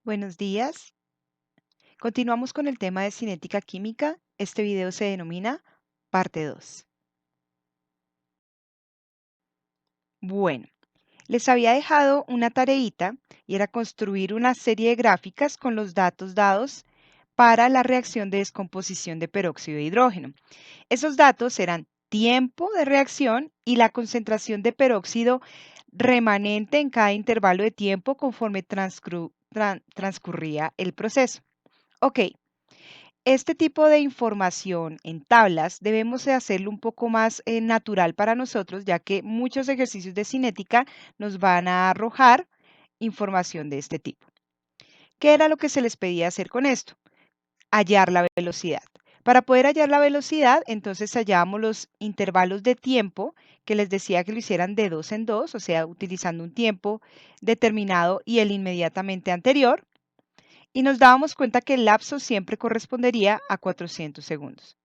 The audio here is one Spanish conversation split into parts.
Buenos días. Continuamos con el tema de cinética química. Este video se denomina parte 2. Bueno, les había dejado una tareita y era construir una serie de gráficas con los datos dados para la reacción de descomposición de peróxido de hidrógeno. Esos datos eran tiempo de reacción y la concentración de peróxido remanente en cada intervalo de tiempo conforme transcurría el proceso. Ok. Este tipo de información en tablas debemos de hacerlo un poco más natural para nosotros, ya que muchos ejercicios de cinética nos van a arrojar información de este tipo. ¿Qué era lo que se les pedía hacer con esto? Hallar la velocidad. Para poder hallar la velocidad, entonces hallábamos los intervalos de tiempo que les decía que lo hicieran de dos en dos, o sea, utilizando un tiempo determinado y el inmediatamente anterior, y nos dábamos cuenta que el lapso siempre correspondería a 400 segundos.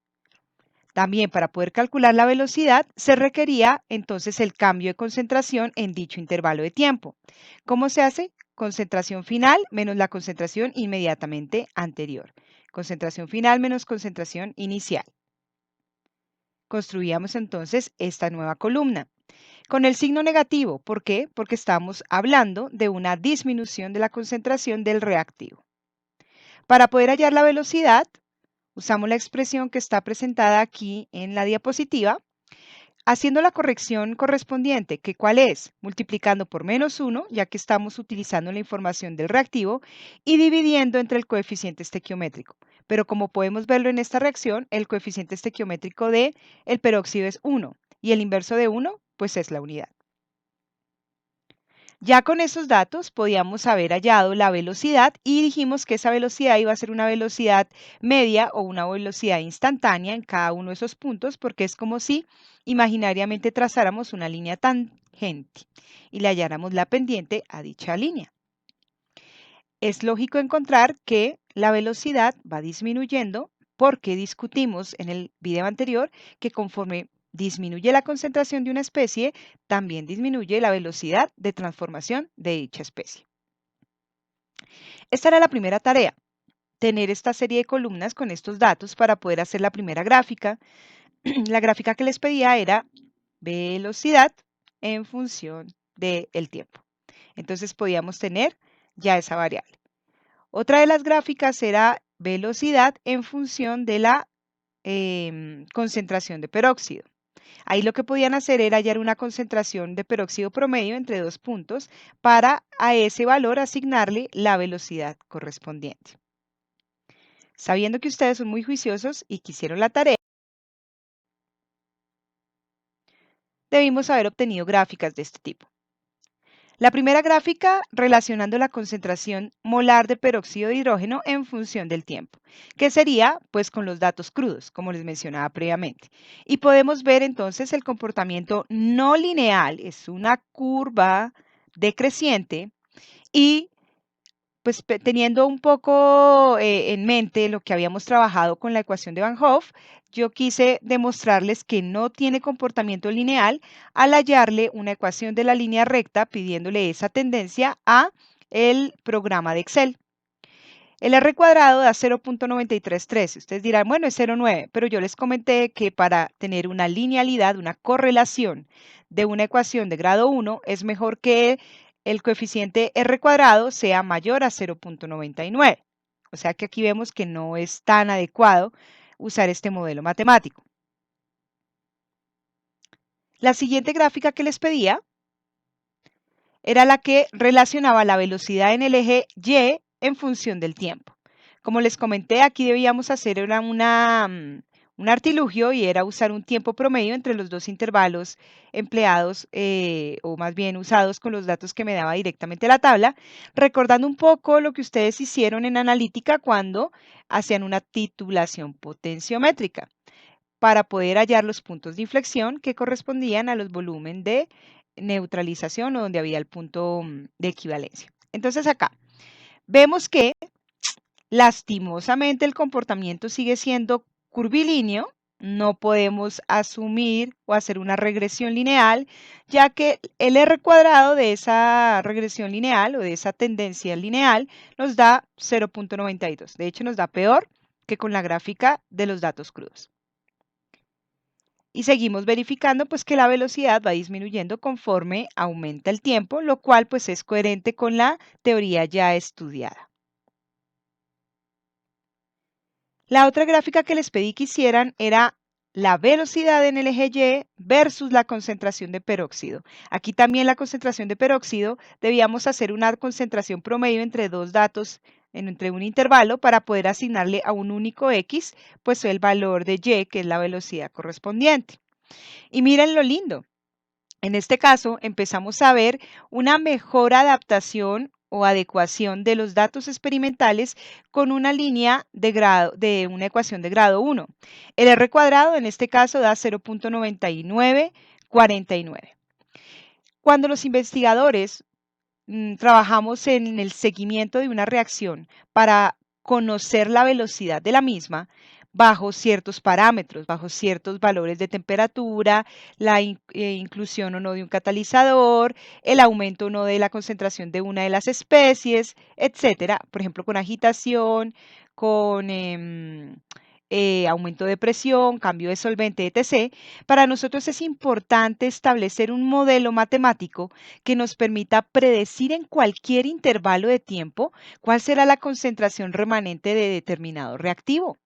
También para poder calcular la velocidad se requería entonces el cambio de concentración en dicho intervalo de tiempo. ¿Cómo se hace? Concentración final menos la concentración inmediatamente anterior. Concentración final menos concentración inicial. Construíamos entonces esta nueva columna. Con el signo negativo, ¿por qué? Porque estamos hablando de una disminución de la concentración del reactivo. Para poder hallar la velocidad, usamos la expresión que está presentada aquí en la diapositiva, haciendo la corrección correspondiente, que ¿cuál es? Multiplicando por -1, ya que estamos utilizando la información del reactivo, y dividiendo entre el coeficiente estequiométrico. Pero como podemos verlo en esta reacción, el coeficiente estequiométrico de el peróxido es 1 y el inverso de 1, pues es la unidad. Ya con esos datos podíamos haber hallado la velocidad y dijimos que esa velocidad iba a ser una velocidad media o una velocidad instantánea en cada uno de esos puntos, porque es como si imaginariamente trazáramos una línea tangente y le halláramos la pendiente a dicha línea. Es lógico encontrar que la velocidad va disminuyendo porque discutimos en el video anterior que conforme disminuye la concentración de una especie, también disminuye la velocidad de transformación de dicha especie. Esta era la primera tarea, tener esta serie de columnas con estos datos para poder hacer la primera gráfica. La gráfica que les pedía era velocidad en función del tiempo. Entonces podíamos tener ya esa variable. Otra de las gráficas era velocidad en función de la concentración de peróxido. Ahí lo que podían hacer era hallar una concentración de peróxido promedio entre dos puntos para a ese valor asignarle la velocidad correspondiente. Sabiendo que ustedes son muy juiciosos y que hicieron la tarea, debimos haber obtenido gráficas de este tipo. La primera gráfica relacionando la concentración molar de peróxido de hidrógeno en función del tiempo, que sería pues con los datos crudos, como les mencionaba previamente. Y podemos ver entonces el comportamiento no lineal, es una curva decreciente y pues teniendo un poco en mente lo que habíamos trabajado con la ecuación de Van Hoff, yo quise demostrarles que no tiene comportamiento lineal al hallarle una ecuación de la línea recta pidiéndole esa tendencia a el programa de Excel. El R cuadrado da 0.933. Ustedes dirán, bueno, es 0.9, pero yo les comenté que para tener una linealidad, una correlación de una ecuación de grado 1, es mejor que el coeficiente R cuadrado sea mayor a 0.99. O sea que aquí vemos que no es tan adecuado usar este modelo matemático. La siguiente gráfica que les pedía era la que relacionaba la velocidad en el eje Y en función del tiempo. Como les comenté, aquí debíamos hacer un artilugio y era usar un tiempo promedio entre los dos intervalos empleados o más bien usados con los datos que me daba directamente la tabla, recordando un poco lo que ustedes hicieron en analítica cuando hacían una titulación potenciométrica para poder hallar los puntos de inflexión que correspondían a los volúmenes de neutralización o donde había el punto de equivalencia. Entonces acá vemos que lastimosamente el comportamiento sigue siendo curvilíneo, no podemos asumir o hacer una regresión lineal, ya que el R cuadrado de esa regresión lineal o de esa tendencia lineal nos da 0,92. De hecho, nos da peor que con la gráfica de los datos crudos. Y seguimos verificando pues que la velocidad va disminuyendo conforme aumenta el tiempo, lo cual pues es coherente con la teoría ya estudiada. La otra gráfica que les pedí que hicieran era la velocidad en el eje Y versus la concentración de peróxido. Aquí también la concentración de peróxido debíamos hacer una concentración promedio entre dos datos, entre un intervalo, para poder asignarle a un único X, pues el valor de Y, que es la velocidad correspondiente. Y miren lo lindo. En este caso, empezamos a ver una mejor adaptación o adecuación de los datos experimentales con una línea de grado de una ecuación de grado 1. El R cuadrado en este caso da 0,9949. Cuando los investigadores trabajamos en el seguimiento de una reacción para conocer la velocidad de la misma bajo ciertos parámetros, bajo ciertos valores de temperatura, la inclusión o no de un catalizador, el aumento o no de la concentración de una de las especies, etcétera. Por ejemplo, con agitación, con aumento de presión, cambio de solvente, etc. Para nosotros es importante establecer un modelo matemático que nos permita predecir en cualquier intervalo de tiempo cuál será la concentración remanente de determinado reactivo.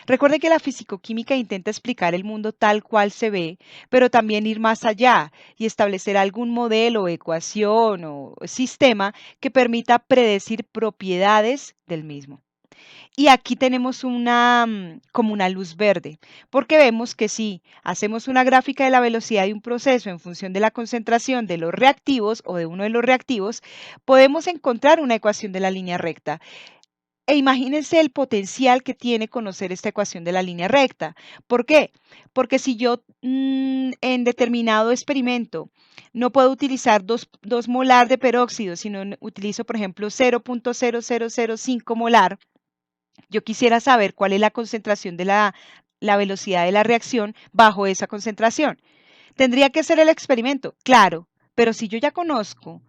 Recuerde que la fisicoquímica intenta explicar el mundo tal cual se ve, pero también ir más allá y establecer algún modelo, ecuación o sistema que permita predecir propiedades del mismo. Y aquí tenemos como una luz verde, porque vemos que si hacemos una gráfica de la velocidad de un proceso en función de la concentración de los reactivos o de uno de los reactivos, podemos encontrar una ecuación de la línea recta. E imagínense el potencial que tiene conocer esta ecuación de la línea recta. ¿Por qué? Porque si yo en determinado experimento no puedo utilizar 2 molar de peróxido, sino utilizo, por ejemplo, 0,0005 molar, yo quisiera saber cuál es la concentración de la velocidad de la reacción bajo esa concentración. ¿Tendría que hacer el experimento? Claro, pero si yo ya conozco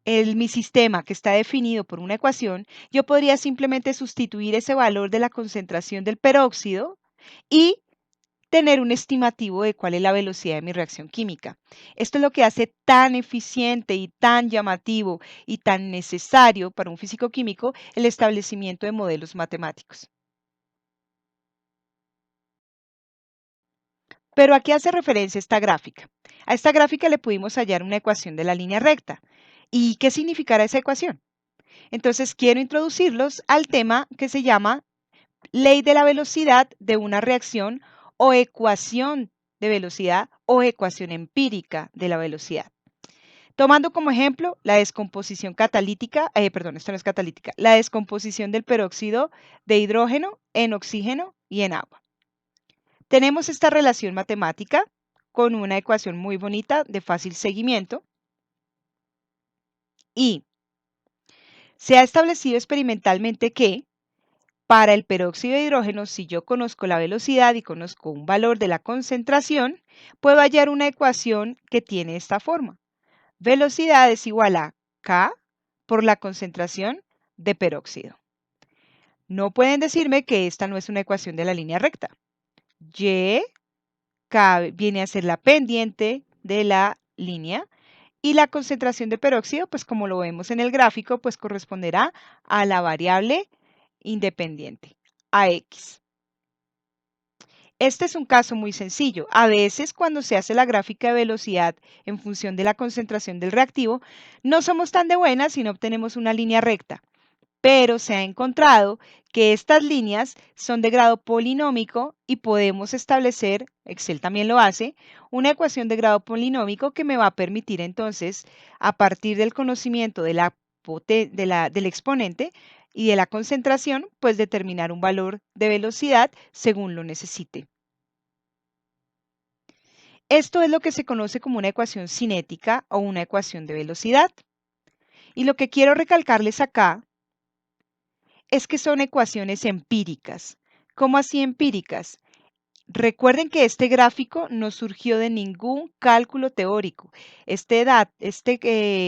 mi sistema que está definido por una ecuación, yo podría simplemente sustituir ese valor de la concentración del peróxido y tener un estimativo de cuál es la velocidad de mi reacción química. Esto es lo que hace tan eficiente y tan llamativo y tan necesario para un físico químico el establecimiento de modelos matemáticos. Pero ¿a qué hace referencia esta gráfica? A esta gráfica le pudimos hallar una ecuación de la línea recta. ¿Y qué significará esa ecuación? Entonces quiero introducirlos al tema que se llama ley de la velocidad de una reacción o ecuación de velocidad o ecuación empírica de la velocidad. Tomando como ejemplo la descomposición catalítica, perdón, esto no es catalítica, la descomposición del peróxido de hidrógeno en oxígeno y en agua. Tenemos esta relación matemática con una ecuación muy bonita de fácil seguimiento y se ha establecido experimentalmente que para el peróxido de hidrógeno, si yo conozco la velocidad y conozco un valor de la concentración, puedo hallar una ecuación que tiene esta forma. Velocidad es igual a K por la concentración de peróxido. No pueden decirme que esta no es una ecuación de la línea recta. Y K viene a ser la pendiente de la línea y la concentración de peróxido, pues como lo vemos en el gráfico, pues corresponderá a la variable independiente, a X. Este es un caso muy sencillo. A veces cuando se hace la gráfica de velocidad en función de la concentración del reactivo, no somos tan de buenas si no obtenemos una línea recta, pero se ha encontrado que estas líneas son de grado polinómico y podemos establecer, Excel también lo hace, una ecuación de grado polinómico que me va a permitir entonces, a partir del conocimiento del exponente y de la concentración, pues determinar un valor de velocidad según lo necesite. Esto es lo que se conoce como una ecuación cinética o una ecuación de velocidad. Y lo que quiero recalcarles acá es que son ecuaciones empíricas. ¿Cómo así empíricas? Recuerden que este gráfico no surgió de ningún cálculo teórico. Este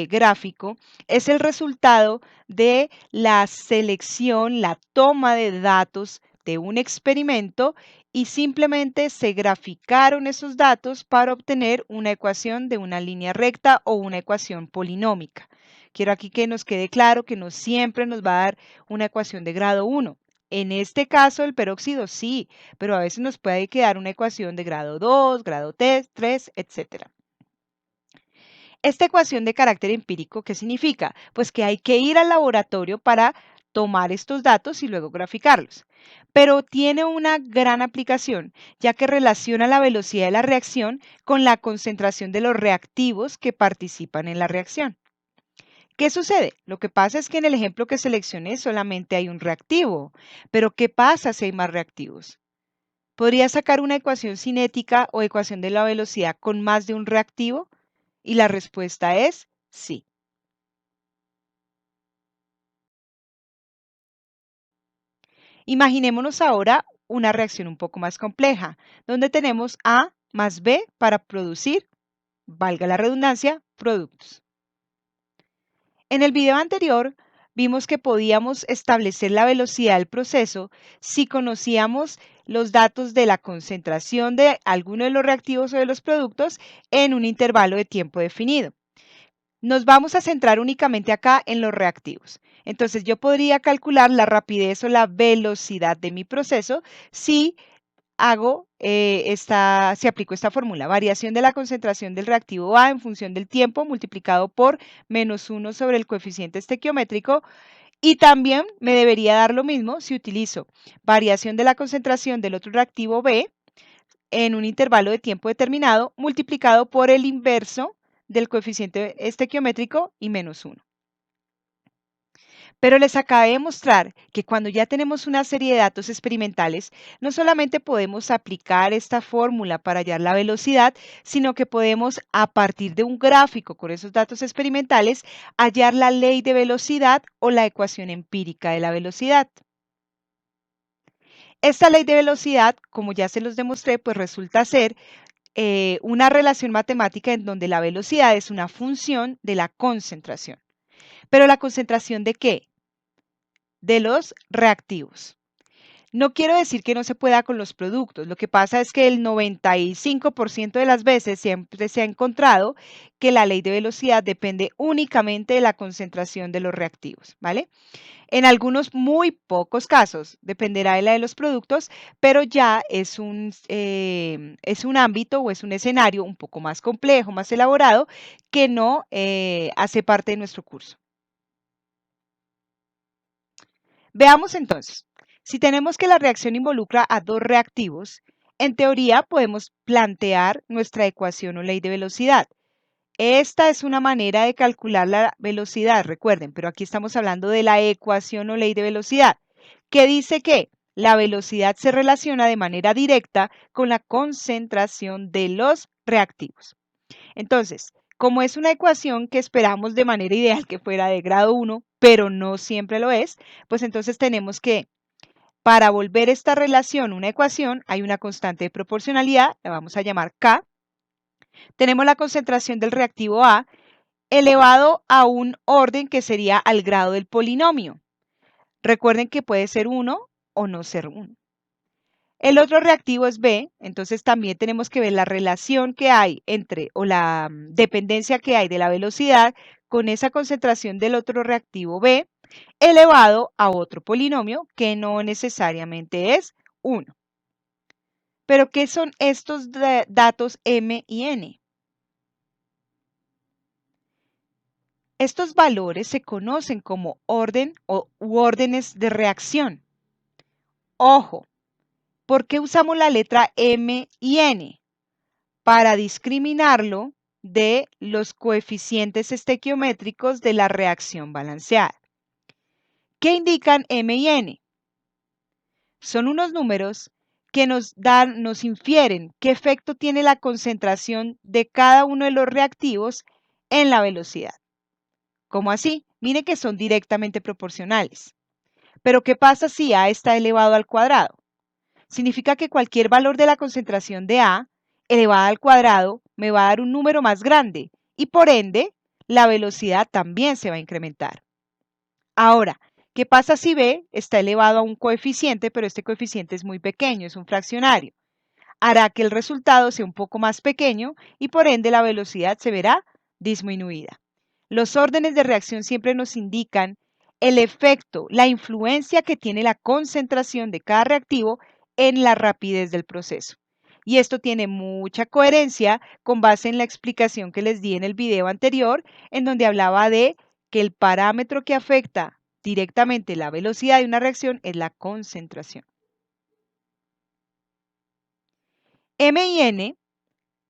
gráfico es el resultado de la selección, la toma de datos de un experimento y simplemente se graficaron esos datos para obtener una ecuación de una línea recta o una ecuación polinómica. Quiero aquí que nos quede claro que no siempre nos va a dar una ecuación de grado 1. En este caso, el peróxido sí, pero a veces nos puede quedar una ecuación de grado 2, grado 3, etcétera. Esta ecuación de carácter empírico, ¿qué significa? Pues que hay que ir al laboratorio para tomar estos datos y luego graficarlos. Pero tiene una gran aplicación, ya que relaciona la velocidad de la reacción con la concentración de los reactivos que participan en la reacción. ¿Qué sucede? Lo que pasa es que en el ejemplo que seleccioné solamente hay un reactivo, pero ¿qué pasa si hay más reactivos? ¿Podría sacar una ecuación cinética o ecuación de la velocidad con más de un reactivo? Y la respuesta es sí. Imaginémonos ahora una reacción un poco más compleja, donde tenemos A más B para producir, valga la redundancia, productos. En el video anterior vimos que podíamos establecer la velocidad del proceso si conocíamos los datos de la concentración de alguno de los reactivos o de los productos en un intervalo de tiempo definido. Nos vamos a centrar únicamente acá en los reactivos. Entonces yo podría calcular la rapidez o la velocidad de mi proceso si si aplico esta fórmula, variación de la concentración del reactivo A en función del tiempo multiplicado por -1 sobre el coeficiente estequiométrico, y también me debería dar lo mismo si utilizo variación de la concentración del otro reactivo B en un intervalo de tiempo determinado multiplicado por el inverso del coeficiente estequiométrico y -1. Pero les acabé de mostrar que cuando ya tenemos una serie de datos experimentales, no solamente podemos aplicar esta fórmula para hallar la velocidad, sino que podemos, a partir de un gráfico con esos datos experimentales, hallar la ley de velocidad o la ecuación empírica de la velocidad. Esta ley de velocidad, como ya se los demostré, pues resulta ser una relación matemática en donde la velocidad es una función de la concentración. ¿Pero la concentración de qué? De los reactivos. No quiero decir que no se pueda con los productos. Lo que pasa es que el 95% de las veces siempre se ha encontrado que la ley de velocidad depende únicamente de la concentración de los reactivos, ¿vale? En algunos muy pocos casos dependerá de la de los productos, pero ya es un ámbito o es un escenario un poco más complejo, más elaborado, que no hace parte de nuestro curso. Veamos entonces, si tenemos que la reacción involucra a dos reactivos, en teoría podemos plantear nuestra ecuación o ley de velocidad. Esta es una manera de calcular la velocidad, recuerden, pero aquí estamos hablando de la ecuación o ley de velocidad, que dice que la velocidad se relaciona de manera directa con la concentración de los reactivos. Entonces, como es una ecuación que esperamos de manera ideal que fuera de grado 1, pero no siempre lo es, pues entonces tenemos que, para volver esta relación una ecuación, hay una constante de proporcionalidad, la vamos a llamar K. Tenemos la concentración del reactivo A elevado a un orden que sería al grado del polinomio. Recuerden que puede ser 1 o no ser 1. El otro reactivo es B, entonces también tenemos que ver la relación que hay entre, o la dependencia que hay de la velocidad con esa concentración del otro reactivo B elevado a otro polinomio que no necesariamente es 1. Pero, ¿qué son estos datos M y N? Estos valores se conocen como orden u órdenes de reacción. Ojo, ¿por qué usamos la letra M y N? Para discriminarlo de los coeficientes estequiométricos de la reacción balanceada. ¿Qué indican M y N? Son unos números que nos infieren qué efecto tiene la concentración de cada uno de los reactivos en la velocidad. ¿Cómo así? Mire que son directamente proporcionales. Pero ¿qué pasa si A está elevado al cuadrado? Significa que cualquier valor de la concentración de A elevada al cuadrado me va a dar un número más grande y por ende la velocidad también se va a incrementar. Ahora, ¿qué pasa si B está elevado a un coeficiente, pero este coeficiente es muy pequeño, es un fraccionario? Hará que el resultado sea un poco más pequeño y por ende la velocidad se verá disminuida. Los órdenes de reacción siempre nos indican el efecto, la influencia que tiene la concentración de cada reactivo en la rapidez del proceso. Y esto tiene mucha coherencia con base en la explicación que les di en el video anterior, en donde hablaba de que el parámetro que afecta directamente la velocidad de una reacción es la concentración. M y N,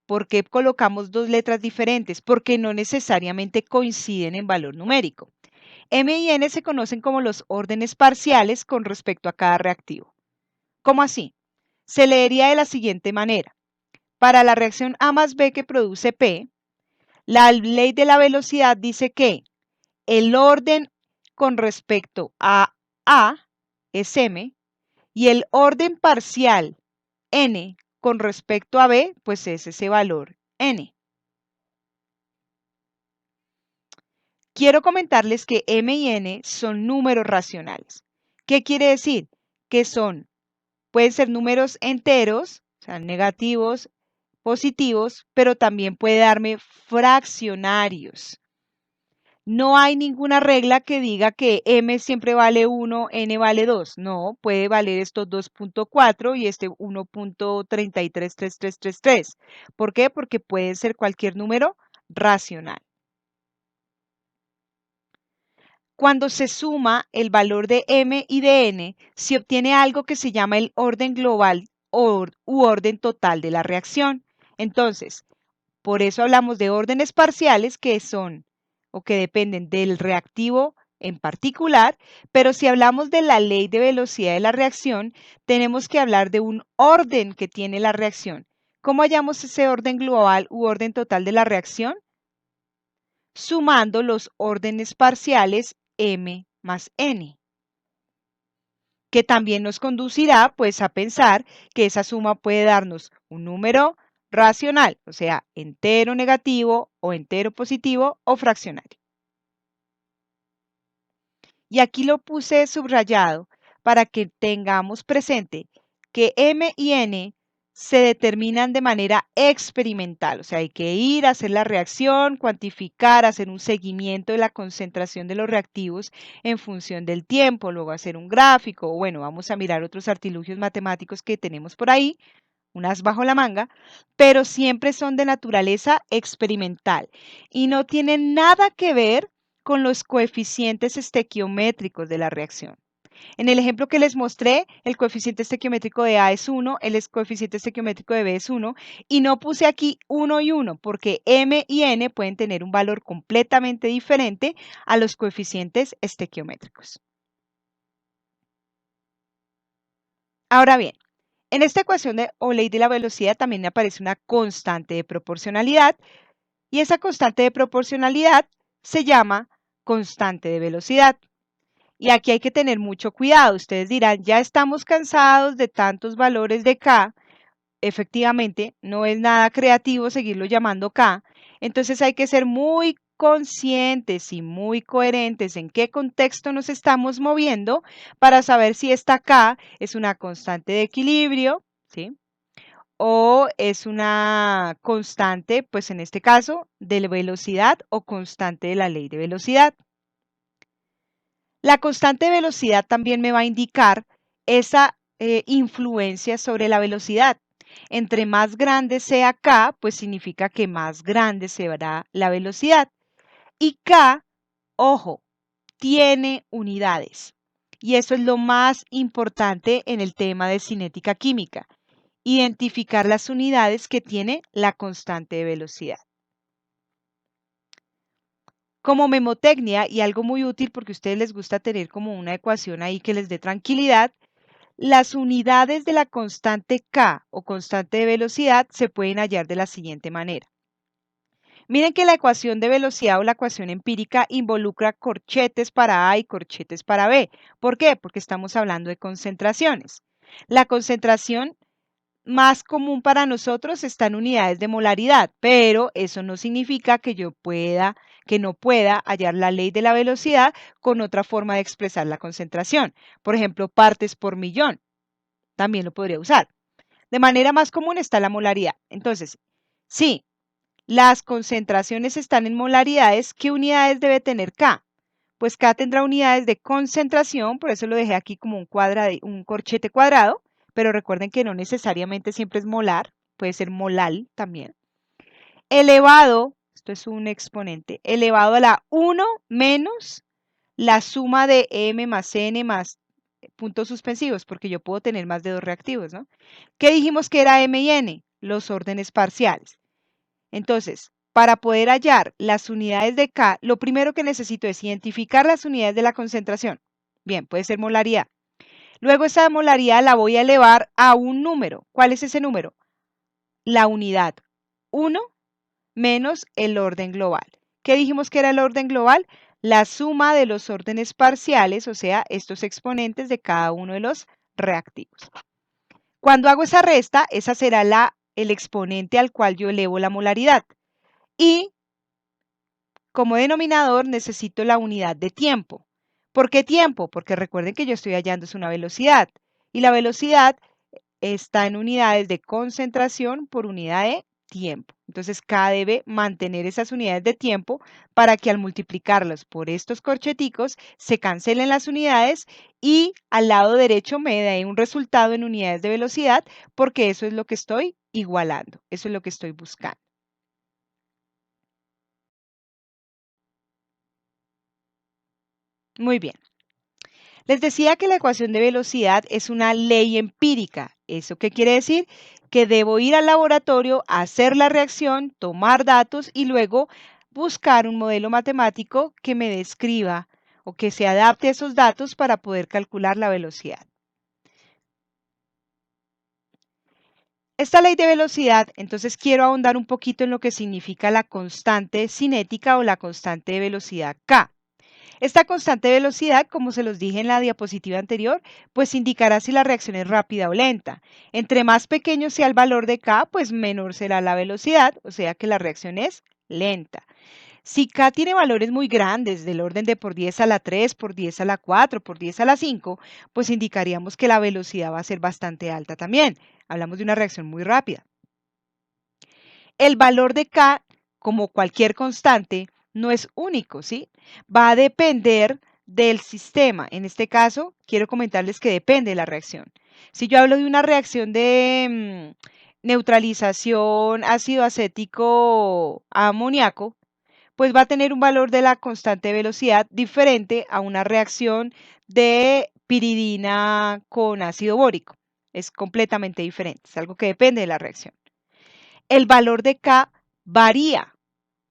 ¿por qué colocamos dos letras diferentes? Porque no necesariamente coinciden en valor numérico. M y N se conocen como los órdenes parciales con respecto a cada reactivo. ¿Cómo así? Se leería de la siguiente manera. Para la reacción A más B que produce P, la ley de la velocidad dice que el orden con respecto a A es M y el orden parcial N con respecto a B, pues es ese valor N. Quiero comentarles que M y N son números racionales. ¿Qué quiere decir? Que pueden ser números enteros, o sea, negativos, positivos, pero también puede darme fraccionarios. No hay ninguna regla que diga que M siempre vale 1, N vale 2. No, puede valer estos 2.4 y este 1.333333. ¿Por qué? Porque puede ser cualquier número racional. Cuando se suma el valor de M y de N, se obtiene algo que se llama el orden global u orden total de la reacción. Entonces, por eso hablamos de órdenes parciales que son o que dependen del reactivo en particular, pero si hablamos de la ley de velocidad de la reacción, tenemos que hablar de un orden que tiene la reacción. ¿Cómo hallamos ese orden global u orden total de la reacción? Sumando los órdenes parciales M más N, que también nos conducirá pues a pensar que esa suma puede darnos un número racional, o sea, entero negativo o entero positivo o fraccionario. Y aquí lo puse subrayado para que tengamos presente que M y N se determinan de manera experimental, o sea, hay que ir a hacer la reacción, cuantificar, hacer un seguimiento de la concentración de los reactivos en función del tiempo, luego hacer un gráfico, o bueno, vamos a mirar otros artilugios matemáticos que tenemos por ahí, unas bajo la manga, pero siempre son de naturaleza experimental y no tienen nada que ver con los coeficientes estequiométricos de la reacción. En el ejemplo que les mostré, el coeficiente estequiométrico de A es 1, coeficiente estequiométrico de B es 1, y no puse aquí 1 y 1, porque M y N pueden tener un valor completamente diferente a los coeficientes estequiométricos. Ahora bien, en esta ecuación o ley de la velocidad también aparece una constante de proporcionalidad, y esa constante de proporcionalidad se llama constante de velocidad. Y aquí hay que tener mucho cuidado. Ustedes dirán, ya estamos cansados de tantos valores de K. Efectivamente, no es nada creativo seguirlo llamando K. Entonces hay que ser muy conscientes y muy coherentes en qué contexto nos estamos moviendo para saber si esta K es una constante de equilibrio, ¿sí? O es una constante, pues en este caso, de velocidad o constante de la ley de velocidad. La constante de velocidad también me va a indicar esa influencia sobre la velocidad. Entre más grande sea K, pues significa que más grande será la velocidad. Y K, ojo, tiene unidades. Y eso es lo más importante en el tema de cinética química. Identificar las unidades que tiene la constante de velocidad. Como memotecnia y algo muy útil porque a ustedes les gusta tener como una ecuación ahí que les dé tranquilidad, las unidades de la constante K o constante de velocidad se pueden hallar de la siguiente manera. Miren que la ecuación de velocidad o la ecuación empírica involucra corchetes para A y corchetes para B. ¿Por qué? Porque estamos hablando de concentraciones. La concentración más común para nosotros está en unidades de molaridad, pero eso no significa que que no pueda hallar la ley de la velocidad con otra forma de expresar la concentración. Por ejemplo, partes por millón, también lo podría usar. De manera más común está la molaridad. Entonces, sí, las concentraciones están en molaridades. ¿Qué unidades debe tener K? Pues K tendrá unidades de concentración, por eso lo dejé aquí como un corchete cuadrado, pero recuerden que no necesariamente siempre es molar, puede ser molal también. Elevado, esto es un exponente, elevado a la 1 menos la suma de M más N más puntos suspensivos, porque yo puedo tener más de dos reactivos, ¿no? ¿Qué dijimos que era M y N? Los órdenes parciales. Entonces, para poder hallar las unidades de K, lo primero que necesito es identificar las unidades de la concentración. Bien, puede ser molaridad. Luego esa molaridad la voy a elevar a un número. ¿Cuál es ese número? La unidad 1 menos el orden global. ¿Qué dijimos que era el orden global? La suma de los órdenes parciales, o sea, estos exponentes de cada uno de los reactivos. Cuando hago esa resta, esa será el exponente al cual yo elevo la molaridad. Y como denominador necesito la unidad de tiempo. ¿Por qué tiempo? Porque recuerden que yo estoy hallando es una velocidad y la velocidad está en unidades de concentración por unidad de tiempo. Entonces, K debe mantener esas unidades de tiempo para que al multiplicarlas por estos corcheticos se cancelen las unidades y al lado derecho me dé un resultado en unidades de velocidad porque eso es lo que estoy igualando, eso es lo que estoy buscando. Muy bien. Les decía que la ecuación de velocidad es una ley empírica. ¿Eso qué quiere decir? Que debo ir al laboratorio, hacer la reacción, tomar datos y luego buscar un modelo matemático que me describa o que se adapte a esos datos para poder calcular la velocidad. Esta ley de velocidad, entonces quiero ahondar un poquito en lo que significa la constante cinética o la constante de velocidad K. Esta constante de velocidad, como se los dije en la diapositiva anterior, pues indicará si la reacción es rápida o lenta. Entre más pequeño sea el valor de K, pues menor será la velocidad, o sea que la reacción es lenta. Si K tiene valores muy grandes, del orden de por 10 a la 3, por 10 a la 4, por 10 a la 5, pues indicaríamos que la velocidad va a ser bastante alta también. Hablamos de una reacción muy rápida. El valor de K, como cualquier constante, no es único, ¿sí? Va a depender del sistema. En este caso, quiero comentarles que depende de la reacción. Si yo hablo de una reacción de neutralización ácido acético a amoníaco, pues va a tener un valor de la constante de velocidad diferente a una reacción de piridina con ácido bórico. Es completamente diferente, es algo que depende de la reacción. El valor de K varía.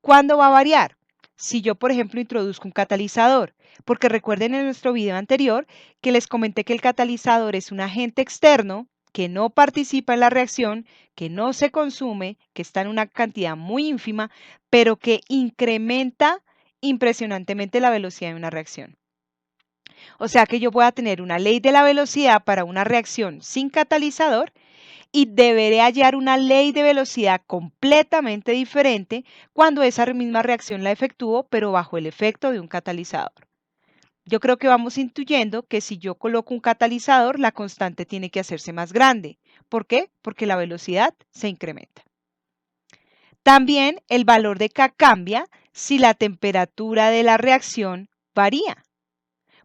¿Cuándo va a variar? Si yo, por ejemplo, introduzco un catalizador, porque recuerden en nuestro video anterior que les comenté que el catalizador es un agente externo que no participa en la reacción, que no se consume, que está en una cantidad muy ínfima, pero que incrementa impresionantemente la velocidad de una reacción. O sea que yo voy a tener una ley de la velocidad para una reacción sin catalizador y deberé hallar una ley de velocidad completamente diferente cuando esa misma reacción la efectúo, pero bajo el efecto de un catalizador. Yo creo que vamos intuyendo que si yo coloco un catalizador, la constante tiene que hacerse más grande. ¿Por qué? Porque la velocidad se incrementa. También el valor de K cambia si la temperatura de la reacción varía.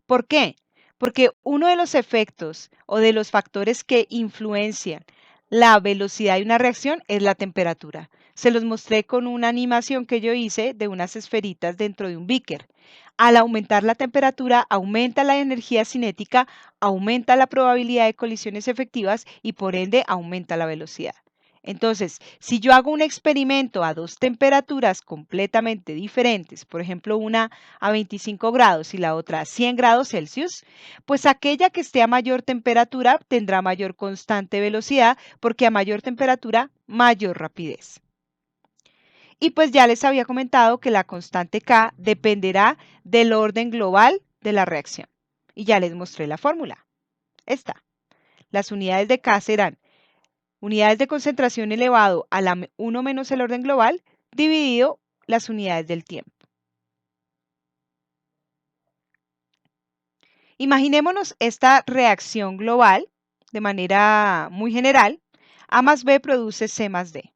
¿Por qué? Porque uno de los efectos o de los factores que influencian la velocidad de una reacción es la temperatura. Se los mostré con una animación que yo hice de unas esferitas dentro de un beaker. Al aumentar la temperatura, aumenta la energía cinética, aumenta la probabilidad de colisiones efectivas y por ende aumenta la velocidad. Entonces, si yo hago un experimento a dos temperaturas completamente diferentes, por ejemplo, una a 25 grados y la otra a 100 grados Celsius, pues aquella que esté a mayor temperatura tendrá mayor constante velocidad porque a mayor temperatura, mayor rapidez. Y pues ya les había comentado que la constante K dependerá del orden global de la reacción. Y ya les mostré la fórmula. Esta. las unidades de K serán unidades de concentración elevado a la 1 menos el orden global dividido las unidades del tiempo. Imaginémonos esta reacción global de manera muy general. A más B produce C más D.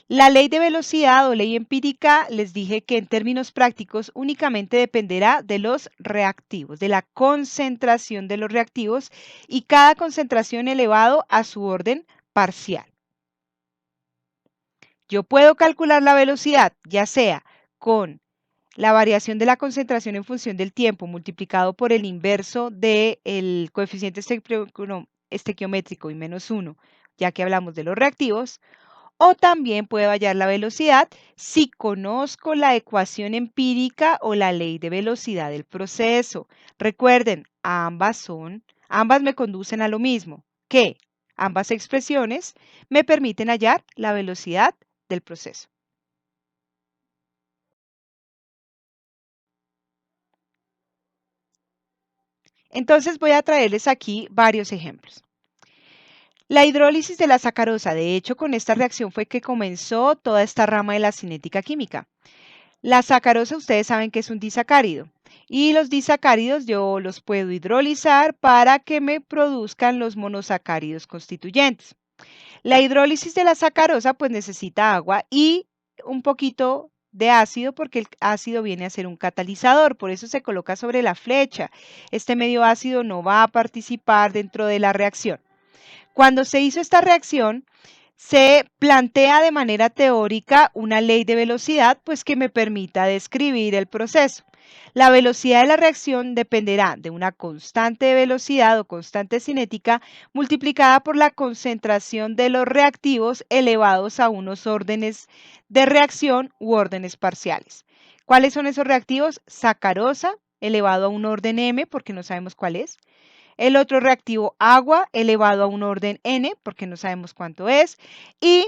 La ley de velocidad o ley empírica, les dije que en términos prácticos únicamente dependerá de los reactivos, de la concentración de los reactivos y cada concentración elevado a su orden parcial. Yo puedo calcular la velocidad, ya sea con la variación de la concentración en función del tiempo multiplicado por el inverso del coeficiente estequiométrico y menos 1, ya que hablamos de los reactivos, o también puedo hallar la velocidad si conozco la ecuación empírica o la ley de velocidad del proceso. Recuerden, ambas me conducen a lo mismo, que ambas expresiones me permiten hallar la velocidad del proceso. Entonces voy a traerles aquí varios ejemplos. La hidrólisis de la sacarosa, de hecho, con esta reacción fue que comenzó toda esta rama de la cinética química. La sacarosa, ustedes saben que es un disacárido y los disacáridos yo los puedo hidrolizar para que me produzcan los monosacáridos constituyentes. La hidrólisis de la sacarosa pues necesita agua y un poquito de ácido porque el ácido viene a ser un catalizador, por eso se coloca sobre la flecha. Este medio ácido no va a participar dentro de la reacción. Cuando se hizo esta reacción, se plantea de manera teórica una ley de velocidad, pues que me permita describir el proceso. La velocidad de la reacción dependerá de una constante de velocidad o constante cinética multiplicada por la concentración de los reactivos elevados a unos órdenes de reacción u órdenes parciales. ¿Cuáles son esos reactivos? Sacarosa elevado a un orden m, porque no sabemos cuál es. El otro reactivo agua elevado a un orden n, porque no sabemos cuánto es. Y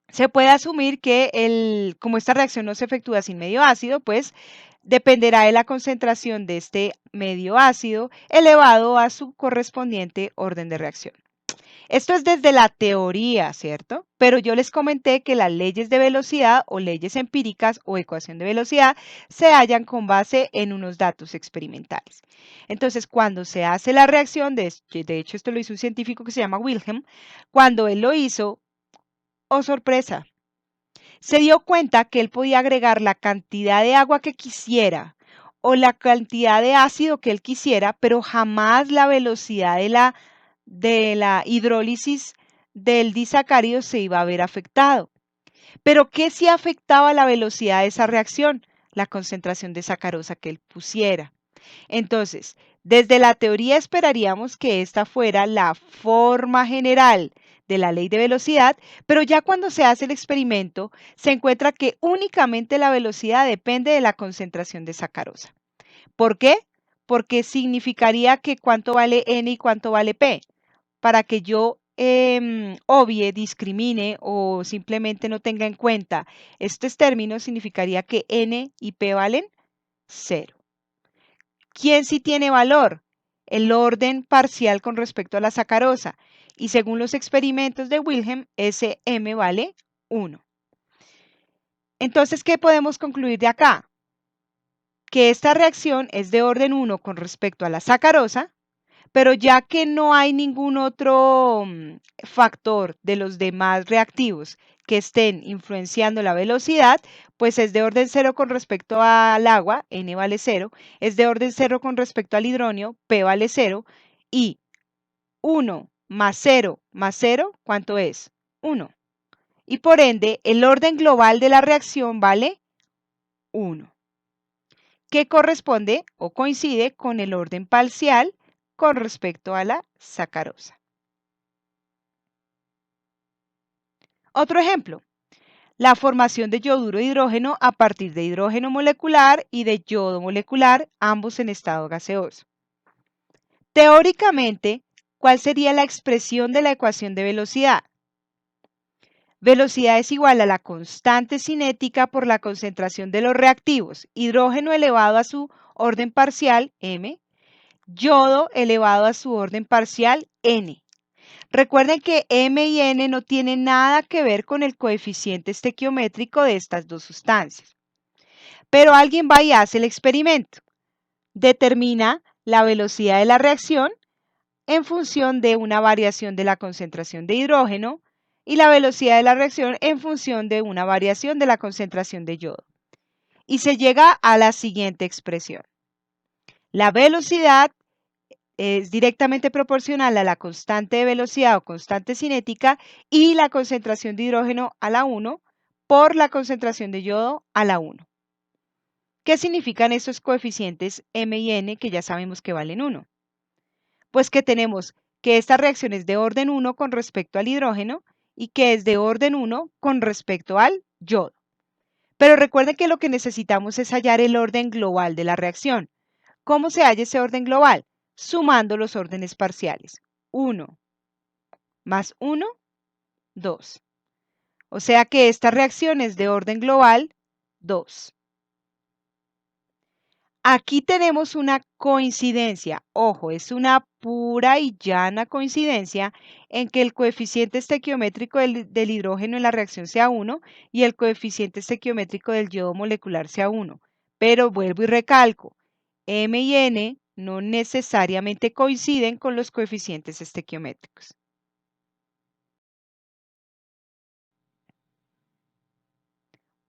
se puede asumir que como esta reacción no se efectúa sin medio ácido, pues dependerá de la concentración de este medio ácido elevado a su correspondiente orden de reacción. Esto es desde la teoría, ¿cierto? Pero yo les comenté que las leyes de velocidad o leyes empíricas o ecuación de velocidad se hallan con base en unos datos experimentales. Entonces, cuando se hace la reacción, de hecho esto lo hizo un científico que se llama Wilhelm, cuando él lo hizo, oh sorpresa, se dio cuenta que él podía agregar la cantidad de agua que quisiera o la cantidad de ácido que él quisiera, pero jamás la velocidad de la hidrólisis del disacárido se iba a ver afectado. Pero ¿qué sí afectaba la velocidad de esa reacción? La concentración de sacarosa que él pusiera. Entonces, desde la teoría esperaríamos que esta fuera la forma general de la ley de velocidad, pero ya cuando se hace el experimento, se encuentra que únicamente la velocidad depende de la concentración de sacarosa. ¿Por qué? Porque significaría que cuánto vale n y cuánto vale p. Para que yo obvie, discrimine o simplemente no tenga en cuenta estos términos, significaría que n y p valen 0. ¿Quién sí tiene valor? El orden parcial con respecto a la sacarosa. Y según los experimentos de Wilhelm, ese m vale 1. Entonces, ¿qué podemos concluir de acá? Que esta reacción es de orden 1 con respecto a la sacarosa, pero ya que no hay ningún otro factor de los demás reactivos que estén influenciando la velocidad, pues es de orden 0 con respecto al agua, n vale 0, es de orden 0 con respecto al hidrógeno, p vale 0, y 1 más 0 más 0, ¿cuánto es? 1. Y por ende, el orden global de la reacción vale 1, que corresponde o coincide con el orden parcial con respecto a la sacarosa. Otro ejemplo, la formación de yoduro de hidrógeno a partir de hidrógeno molecular y de yodo molecular, ambos en estado gaseoso. Teóricamente, ¿cuál sería la expresión de la ecuación de velocidad? Velocidad es igual a la constante cinética por la concentración de los reactivos, hidrógeno elevado a su orden parcial, m, yodo elevado a su orden parcial n. Recuerden que m y n no tienen nada que ver con el coeficiente estequiométrico de estas dos sustancias. Pero alguien va y hace el experimento. Determina la velocidad de la reacción en función de una variación de la concentración de hidrógeno y la velocidad de la reacción en función de una variación de la concentración de yodo. Y se llega a la siguiente expresión. La velocidad es directamente proporcional a la constante de velocidad o constante cinética y la concentración de hidrógeno a la 1 por la concentración de yodo a la 1. ¿Qué significan estos coeficientes m y n que ya sabemos que valen 1? Pues que tenemos que esta reacción es de orden 1 con respecto al hidrógeno y que es de orden 1 con respecto al yodo. Pero recuerden que lo que necesitamos es hallar el orden global de la reacción. ¿Cómo se halla ese orden global? Sumando los órdenes parciales. 1 más 1, 2. O sea que esta reacción es de orden global 2. Aquí tenemos una coincidencia, ojo, es una pura y llana coincidencia en que el coeficiente estequiométrico del hidrógeno en la reacción sea 1 y el coeficiente estequiométrico del yodo molecular sea 1. Pero vuelvo y recalco, m y n no necesariamente coinciden con los coeficientes estequiométricos.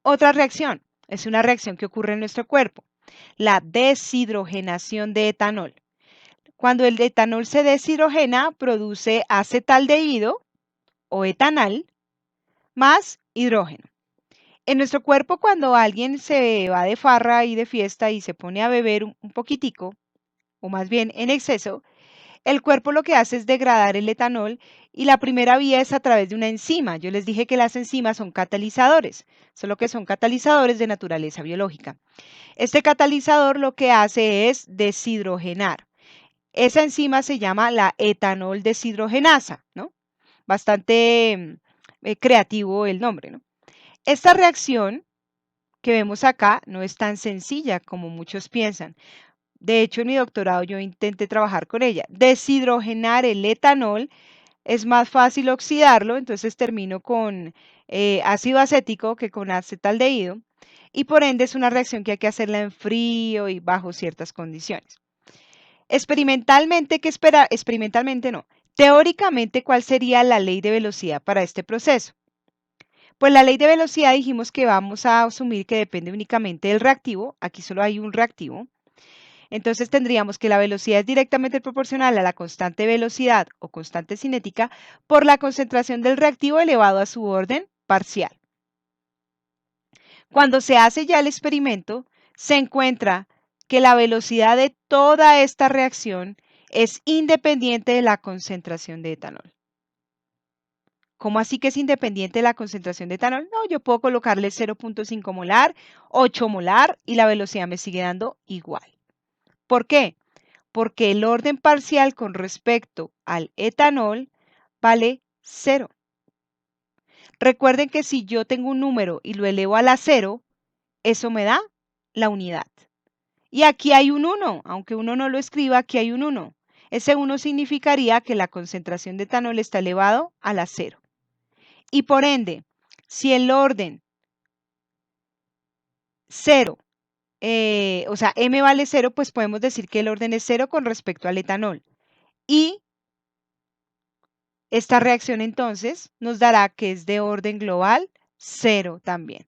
Otra reacción es una reacción que ocurre en nuestro cuerpo, la deshidrogenación de etanol. Cuando el etanol se deshidrogena, produce acetaldehído o etanal más hidrógeno. En nuestro cuerpo, cuando alguien se va de farra y de fiesta y se pone a beber un poquitico, o más bien en exceso, el cuerpo lo que hace es degradar el etanol y la primera vía es a través de una enzima. Yo les dije que las enzimas son catalizadores, solo que son catalizadores de naturaleza biológica. Este catalizador lo que hace es deshidrogenar. Esa enzima se llama la etanol deshidrogenasa, ¿no? Bastante creativo el nombre, ¿no? Esta reacción que vemos acá no es tan sencilla como muchos piensan. De hecho, en mi doctorado yo intenté trabajar con ella. Deshidrogenar el etanol es más fácil oxidarlo, entonces termino con ácido acético que con acetaldehído y por ende es una reacción que hay que hacerla en frío y bajo ciertas condiciones. Experimentalmente, experimentalmente no. Teóricamente, ¿cuál sería la ley de velocidad para este proceso? Pues la ley de velocidad dijimos que vamos a asumir que depende únicamente del reactivo. Aquí solo hay un reactivo. Entonces tendríamos que la velocidad es directamente proporcional a la constante de velocidad o constante cinética por la concentración del reactivo elevado a su orden parcial. Cuando se hace ya el experimento, se encuentra que la velocidad de toda esta reacción es independiente de la concentración de etanol. ¿Cómo así que es independiente de la concentración de etanol? No, yo puedo colocarle 0.5 molar, 8 molar y la velocidad me sigue dando igual. ¿Por qué? Porque el orden parcial con respecto al etanol vale 0. Recuerden que si yo tengo un número y lo elevo a la 0, eso me da la unidad. Y aquí hay un 1, aunque uno no lo escriba, aquí hay un 1. Ese 1 significaría que la concentración de etanol está elevado a la 0. Y por ende, si el orden 0, o sea, m vale 0, pues podemos decir que el orden es 0 con respecto al etanol. Y esta reacción entonces nos dará que es de orden global 0 también.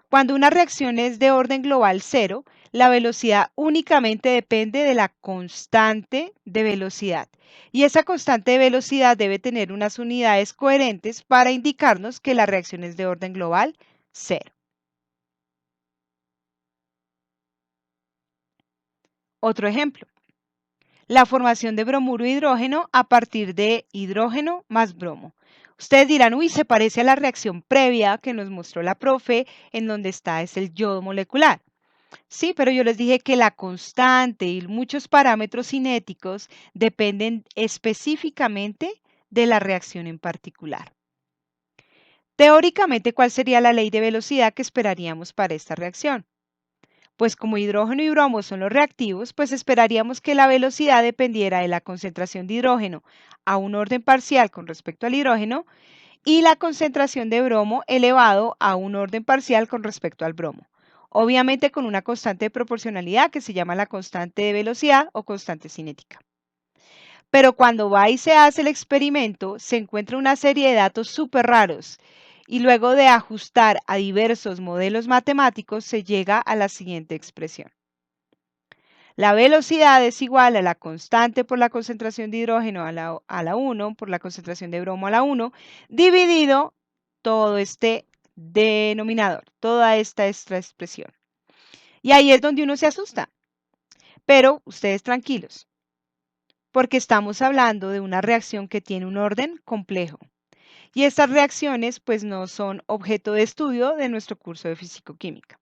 Cuando una reacción es de orden global 0, la velocidad únicamente depende de la constante de velocidad. Y esa constante de velocidad debe tener unas unidades coherentes para indicarnos que la reacción es de orden global 0. Otro ejemplo. La formación de bromuro de hidrógeno a partir de hidrógeno más bromo. Ustedes dirán, uy, se parece a la reacción previa que nos mostró la profe, en donde está es el yodo molecular. Sí, pero yo les dije que la constante y muchos parámetros cinéticos dependen específicamente de la reacción en particular. Teóricamente, ¿cuál sería la ley de velocidad que esperaríamos para esta reacción? Pues como hidrógeno y bromo son los reactivos, pues esperaríamos que la velocidad dependiera de la concentración de hidrógeno a un orden parcial con respecto al hidrógeno y la concentración de bromo elevado a un orden parcial con respecto al bromo. Obviamente con una constante de proporcionalidad que se llama la constante de velocidad o constante cinética. Pero cuando va y se hace el experimento, se encuentra una serie de datos súper raros y luego de ajustar a diversos modelos matemáticos se llega a la siguiente expresión. La velocidad es igual a la constante por la concentración de hidrógeno a la 1 por la concentración de bromo a la 1 dividido todo este denominador, toda esta expresión. Y ahí es donde uno se asusta. Pero ustedes tranquilos, porque estamos hablando de una reacción que tiene un orden complejo. Y estas reacciones pues no son objeto de estudio de nuestro curso de físico-química.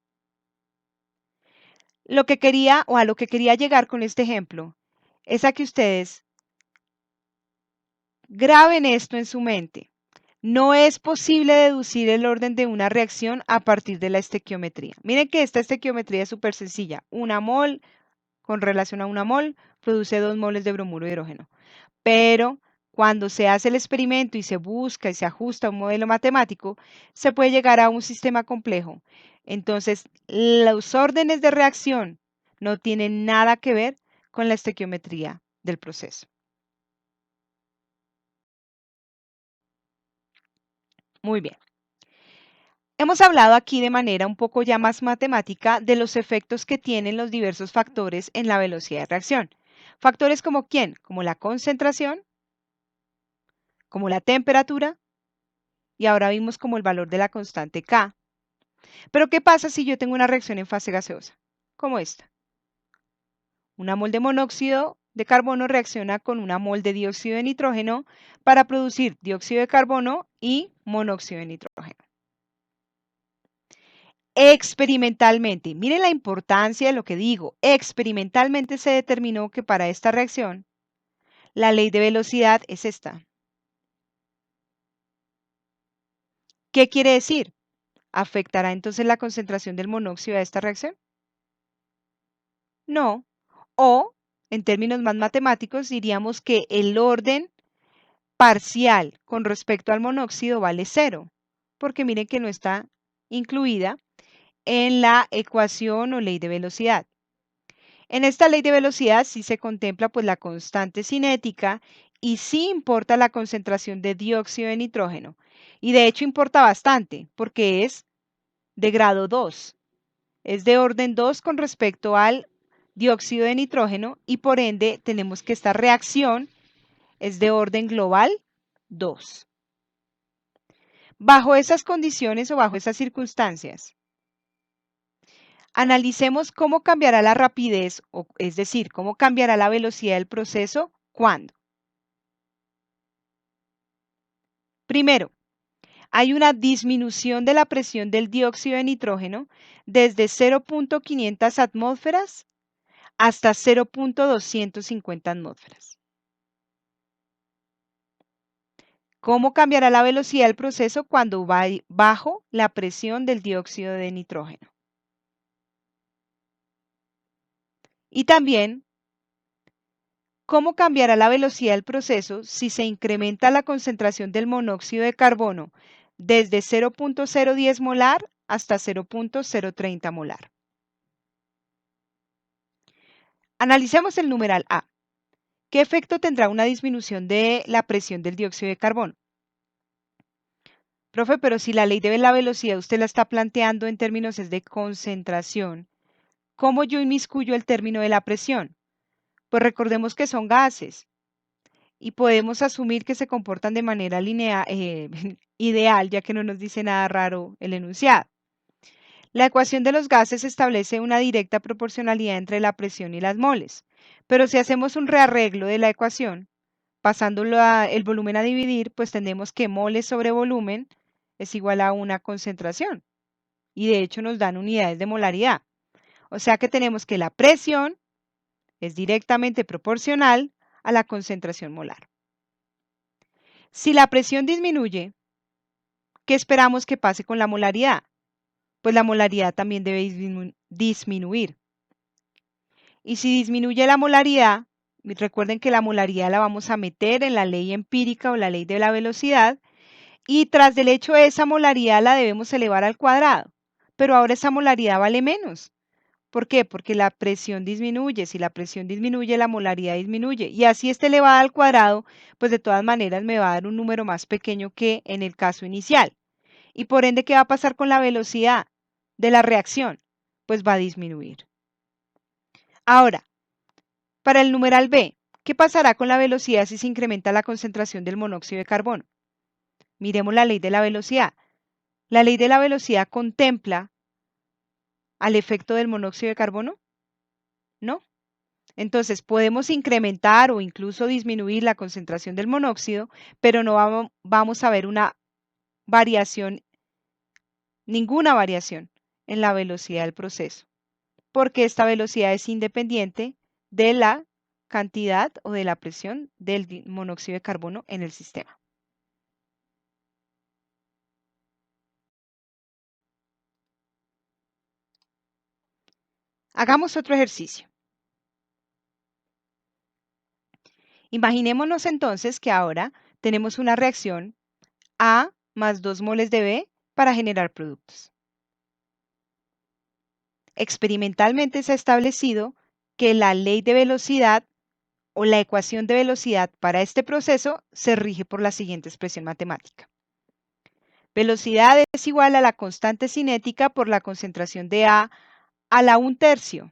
Lo que quería o a lo que quería llegar con este ejemplo es a que ustedes graben esto en su mente. No es posible deducir el orden de una reacción a partir de la estequiometría. Miren que esta estequiometría es súper sencilla. Una mol con relación a una mol produce 2 moles de bromuro de hidrógeno. Pero cuando se hace el experimento y se busca y se ajusta un modelo matemático, se puede llegar a un sistema complejo. Entonces, los órdenes de reacción no tienen nada que ver con la estequiometría del proceso. Muy bien. Hemos hablado aquí de manera un poco ya más matemática de los efectos que tienen los diversos factores en la velocidad de reacción. Factores como quién, como la concentración, como la temperatura y ahora vimos como el valor de la constante K. Pero ¿qué pasa si yo tengo una reacción en fase gaseosa? Como esta. Una mol de monóxido de carbono reacciona con una mol de dióxido de nitrógeno para producir dióxido de carbono y monóxido de nitrógeno. Experimentalmente, miren la importancia de lo que digo, experimentalmente se determinó que para esta reacción la ley de velocidad es esta. ¿Qué quiere decir? ¿Afectará entonces la concentración del monóxido a esta reacción? No. O, en términos más matemáticos, diríamos que el orden parcial con respecto al monóxido vale 0, porque miren que no está incluida en la ecuación o ley de velocidad. En esta ley de velocidad sí se contempla pues la constante cinética y sí importa la concentración de dióxido de nitrógeno. Y de hecho importa bastante porque es de grado 2. Es de orden 2 con respecto al dióxido de nitrógeno y por ende tenemos que esta reacción es de orden global 2. Bajo esas condiciones o bajo esas circunstancias, analicemos cómo cambiará la rapidez, es decir, cómo cambiará la velocidad del proceso, cuándo. Primero, hay una disminución de la presión del dióxido de nitrógeno desde 0.500 atmósferas hasta 0.250 atmósferas. ¿Cómo cambiará la velocidad del proceso cuando va bajo la presión del dióxido de nitrógeno? Y también, ¿cómo cambiará la velocidad del proceso si se incrementa la concentración del monóxido de carbono desde 0.010 molar hasta 0.030 molar? Analicemos el numeral A. ¿Qué efecto tendrá una disminución de la presión del dióxido de carbono? Profe, pero si la ley de la velocidad usted la está planteando en términos es de concentración, ¿cómo yo inmiscuyo el término de la presión? Pues recordemos que son gases y podemos asumir que se comportan de manera lineal, ideal, ya que no nos dice nada raro el enunciado. La ecuación de los gases establece una directa proporcionalidad entre la presión y las moles, pero si hacemos un rearreglo de la ecuación, pasándolo el volumen a dividir, pues tenemos que moles sobre volumen es igual a una concentración y de hecho nos dan unidades de molaridad. O sea que tenemos que la presión es directamente proporcional a la concentración molar. Si la presión disminuye, ¿qué esperamos que pase con la molaridad? Pues la molaridad también debe disminuir. Y si disminuye la molaridad, recuerden que la molaridad la vamos a meter en la ley empírica o la ley de la velocidad, y tras del hecho de esa molaridad la debemos elevar al cuadrado. Pero ahora esa molaridad vale menos. ¿Por qué? Porque la presión disminuye. Si la presión disminuye, la molaridad disminuye. Y así esté elevada al cuadrado, pues de todas maneras me va a dar un número más pequeño que en el caso inicial. Y por ende, ¿qué va a pasar con la velocidad de la reacción? Pues va a disminuir. Ahora, para el numeral B, ¿qué pasará con la velocidad si se incrementa la concentración del monóxido de carbono? Miremos la ley de la velocidad. La ley de la velocidad contempla al efecto del monóxido de carbono, ¿no? Entonces, podemos incrementar o incluso disminuir la concentración del monóxido, pero no vamos a ver una variación, ninguna variación en la velocidad del proceso, porque esta velocidad es independiente de la cantidad o de la presión del monóxido de carbono en el sistema. Hagamos otro ejercicio. Imaginémonos entonces que ahora tenemos una reacción A más 2 moles de B para generar productos. Experimentalmente se ha establecido que la ley de velocidad o la ecuación de velocidad para este proceso se rige por la siguiente expresión matemática. Velocidad es igual a la constante cinética por la concentración de A a la 1/3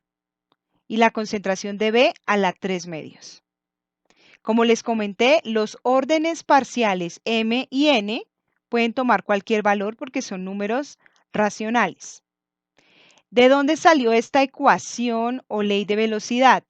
y la concentración de B a la 3/2. Como les comenté, los órdenes parciales m y n pueden tomar cualquier valor porque son números racionales. ¿De dónde salió esta ecuación o ley de velocidad?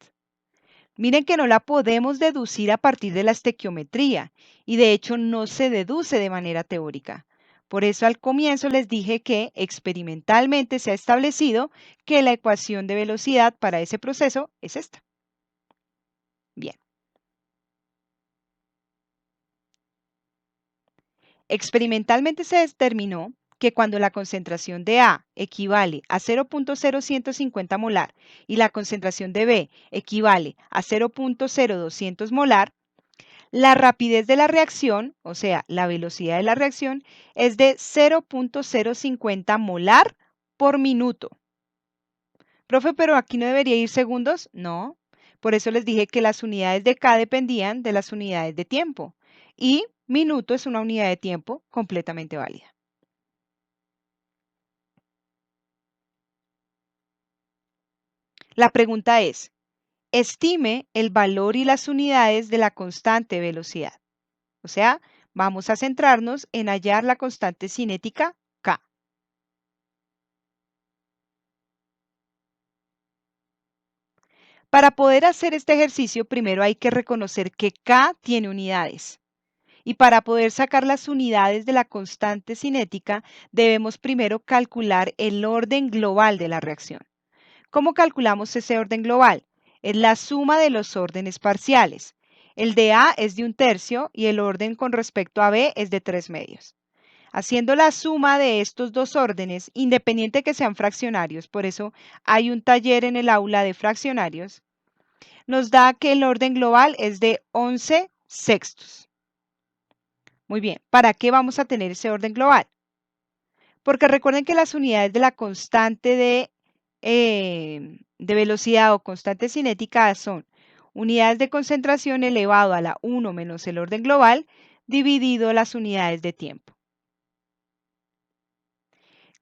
Miren que no la podemos deducir a partir de la estequiometría y de hecho no se deduce de manera teórica. Por eso al comienzo les dije que experimentalmente se ha establecido que la ecuación de velocidad para ese proceso es esta. Bien. Experimentalmente se determinó que cuando la concentración de A equivale a 0.0150 molar y la concentración de B equivale a 0.0200 molar, la rapidez de la reacción, o sea, la velocidad de la reacción, es de 0.050 molar por minuto. Profe, pero aquí no debería ir segundos. No, por eso les dije que las unidades de K dependían de las unidades de tiempo. Y minuto es una unidad de tiempo completamente válida. La pregunta es, estime el valor y las unidades de la constante velocidad. O sea, vamos a centrarnos en hallar la constante cinética K. Para poder hacer este ejercicio, primero hay que reconocer que K tiene unidades. Y para poder sacar las unidades de la constante cinética, debemos primero calcular el orden global de la reacción. ¿Cómo calculamos ese orden global? Es la suma de los órdenes parciales. El de A es de 1/3 y el orden con respecto a B es de 3/2. Haciendo la suma de estos dos órdenes, independiente que sean fraccionarios, por eso hay un taller en el aula de fraccionarios, nos da que el orden global es de 11/6. Muy bien, ¿para qué vamos a tener ese orden global? Porque recuerden que las unidades de la constante de velocidad o constante cinética son unidades de concentración elevado a la 1 menos el orden global dividido las unidades de tiempo.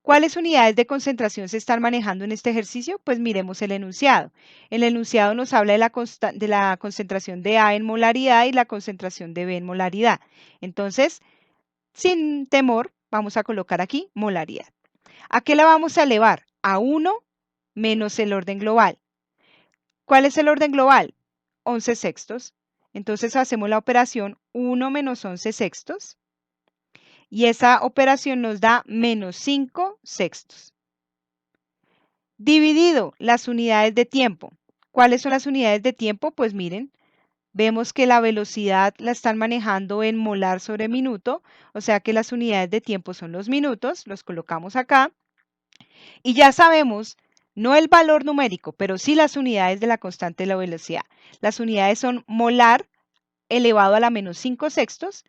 ¿Cuáles unidades de concentración se están manejando en este ejercicio? Pues miremos el enunciado. El enunciado nos habla de la concentración de A en molaridad y la concentración de B en molaridad. Entonces, sin temor, vamos a colocar aquí molaridad. ¿A qué la vamos a elevar? A 1 menos el orden global. ¿Cuál es el orden global? 11/6. Entonces hacemos la operación 1 menos 11/6 y esa operación nos da menos 5/6. Dividido las unidades de tiempo. ¿Cuáles son las unidades de tiempo? Pues miren, vemos que la velocidad la están manejando en molar sobre minuto, o sea que las unidades de tiempo son los minutos, los colocamos acá. Y ya sabemos No el valor numérico, pero sí las unidades de la constante de la velocidad. Las unidades son molar elevado a la menos 5 sextos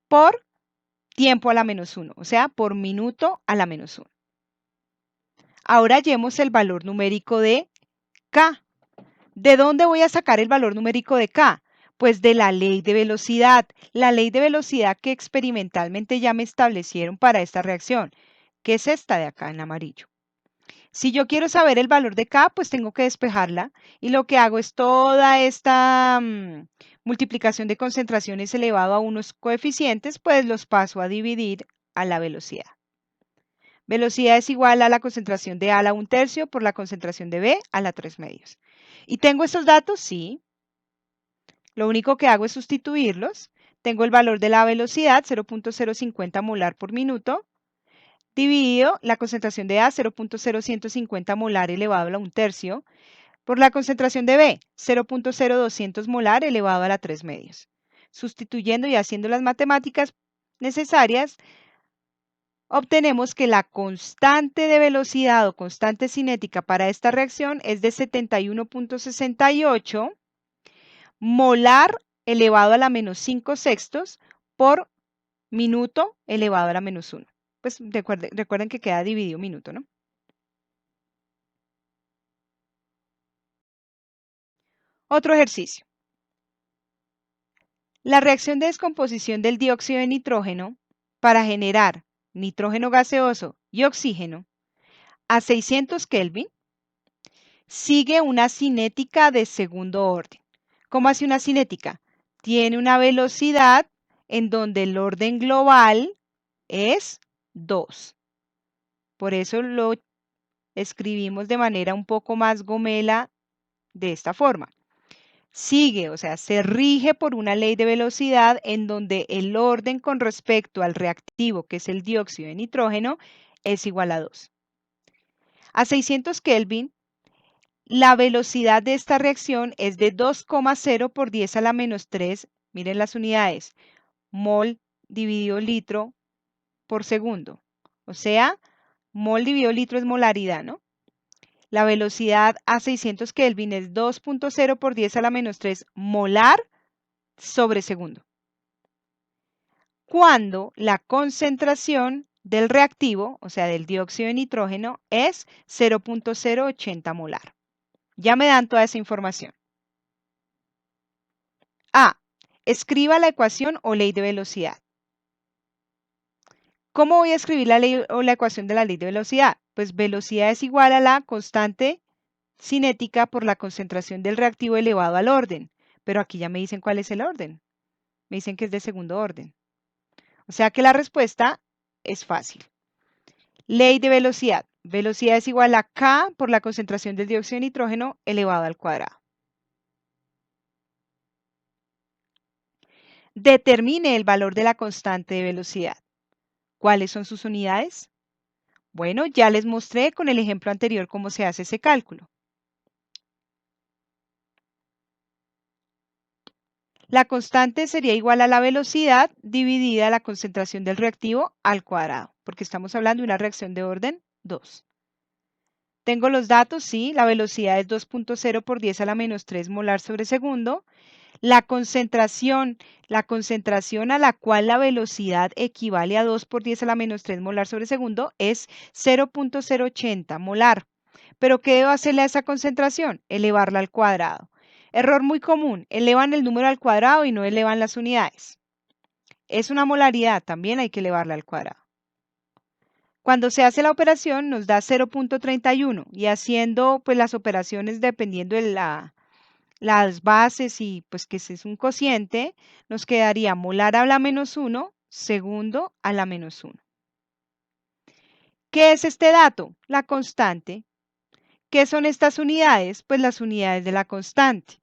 por tiempo a la menos 1, o sea, por minuto a la menos 1. Ahora hallemos el valor numérico de K. ¿De dónde voy a sacar el valor numérico de K? Pues de la ley de velocidad, la ley de velocidad que experimentalmente ya me establecieron para esta reacción, que es esta de acá en amarillo. Si yo quiero saber el valor de K, pues tengo que despejarla y lo que hago es toda esta multiplicación de concentraciones elevado a unos coeficientes, pues los paso a dividir a la velocidad. Velocidad es igual a la concentración de A a la 1/3 por la concentración de B a la 3/2. ¿Y tengo estos datos? Sí. Lo único que hago es sustituirlos. Tengo el valor de la velocidad, 0.050 molar por minuto, dividido la concentración de A, 0.0150 molar elevado a la 1/3, por la concentración de B, 0.0200 molar elevado a la 3/2. Sustituyendo y haciendo las matemáticas necesarias, obtenemos que la constante de velocidad o constante cinética para esta reacción es de 71.68 molar elevado a la menos 5 sextos por minuto elevado a la menos 1. Pues recuerden que queda dividido minuto, ¿no? Otro ejercicio. La reacción de descomposición del dióxido de nitrógeno para generar nitrógeno gaseoso y oxígeno a 600 Kelvin sigue una cinética de segundo orden. ¿Cómo hace una cinética? Tiene una velocidad en donde el orden global es 2. Por eso lo escribimos de manera un poco más gomela de esta forma. Sigue, o sea, se rige por una ley de velocidad en donde el orden con respecto al reactivo, que es el dióxido de nitrógeno, es igual a 2. A 600 Kelvin, la velocidad de esta reacción es de 2,0 por 10 a la menos 3. Miren las unidades. Mol dividido litro por segundo. O sea, mol dividido litro es molaridad, ¿no? La velocidad a 600 Kelvin es 2,0 por 10 a la menos 3 molar sobre segundo. Cuando la concentración del reactivo, o sea, del dióxido de nitrógeno, es 0.080 molar. Ya me dan toda esa información. A. Escriba la ecuación o ley de velocidad. ¿Cómo voy a escribir la ley o la ecuación de la ley de velocidad? Pues velocidad es igual a la constante cinética por la concentración del reactivo elevado al orden. Pero aquí ya me dicen cuál es el orden. Me dicen que es de segundo orden. O sea que la respuesta es fácil. Ley de velocidad. Velocidad es igual a K por la concentración del dióxido de nitrógeno elevado al cuadrado. Determine el valor de la constante de velocidad. ¿Cuáles son sus unidades? Bueno, ya les mostré con el ejemplo anterior cómo se hace ese cálculo. La constante sería igual a la velocidad dividida la concentración del reactivo al cuadrado, porque estamos hablando de una reacción de orden 2. Tengo los datos, sí, la velocidad es 2,0 por 10 a la menos 3 molar sobre segundo. La concentración a la cual la velocidad equivale a 2 por 10 a la menos 3 molar sobre segundo es 0.080 molar. ¿Pero qué debo hacerle a esa concentración? Elevarla al cuadrado. Error muy común, elevan el número al cuadrado y no elevan las unidades. Es una molaridad, también hay que elevarla al cuadrado. Cuando se hace la operación nos da 0.31 y haciendo pues las operaciones dependiendo de las bases y pues que ese es un cociente, nos quedaría molar a la menos 1, segundo a la menos 1. ¿Qué es este dato? La constante. ¿Qué son estas unidades? Pues las unidades de la constante.